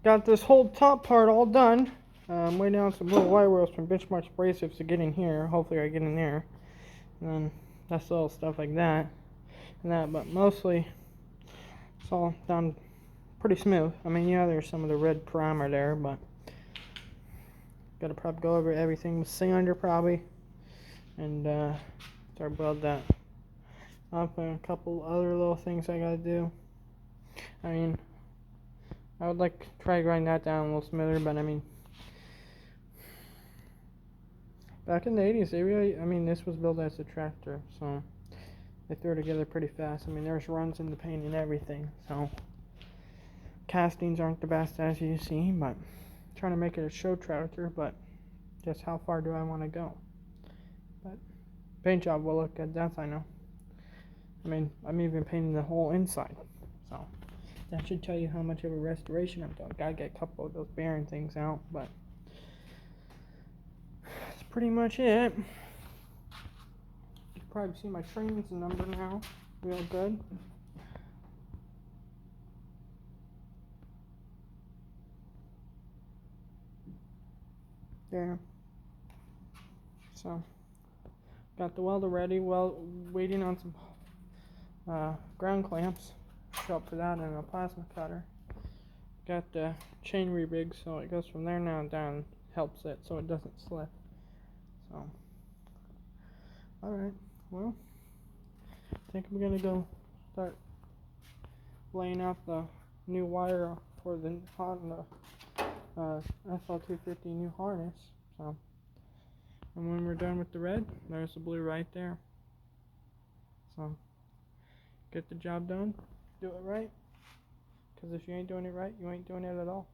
got this whole top part all done. I'm waiting on some little wire wheels from Benchmark Abrasives to get in here. Hopefully I get in there. And then that's little stuff like that. And that, but mostly it's all done pretty smooth. I mean, yeah, there's some of the red primer there, but gotta probably go over everything with sander probably. And start build that up, and a couple other little things I gotta do. I mean, I would like to try to grind that down a little smoother, but I mean, back in the 80s, they really, I mean, this was built as a tractor, so they threw it together pretty fast. I mean, there's runs in the paint and everything, so castings aren't the best as you see, but I'm trying to make it a show tractor, but just how far do I want to go? But paint job will look good, that's I know. I mean, I'm even painting the whole inside, so that should tell you how much of a restoration I'm doing. Gotta get a couple of those bearing things out, but that's pretty much it. You can probably see my trains number now, real good. There. So, got the welder ready. Well, waiting on some ground clamps. Show up for that and a plasma cutter. Got the chain re-rigged so it goes from there now down. Helps it so it doesn't slip. So, alright. Well, I think I'm gonna go start laying out the new wire for the SL250 new harness. So, and when we're done with the red, there's the blue right there. So, get the job done, do it right, because if you ain't doing it right, you ain't doing it at all.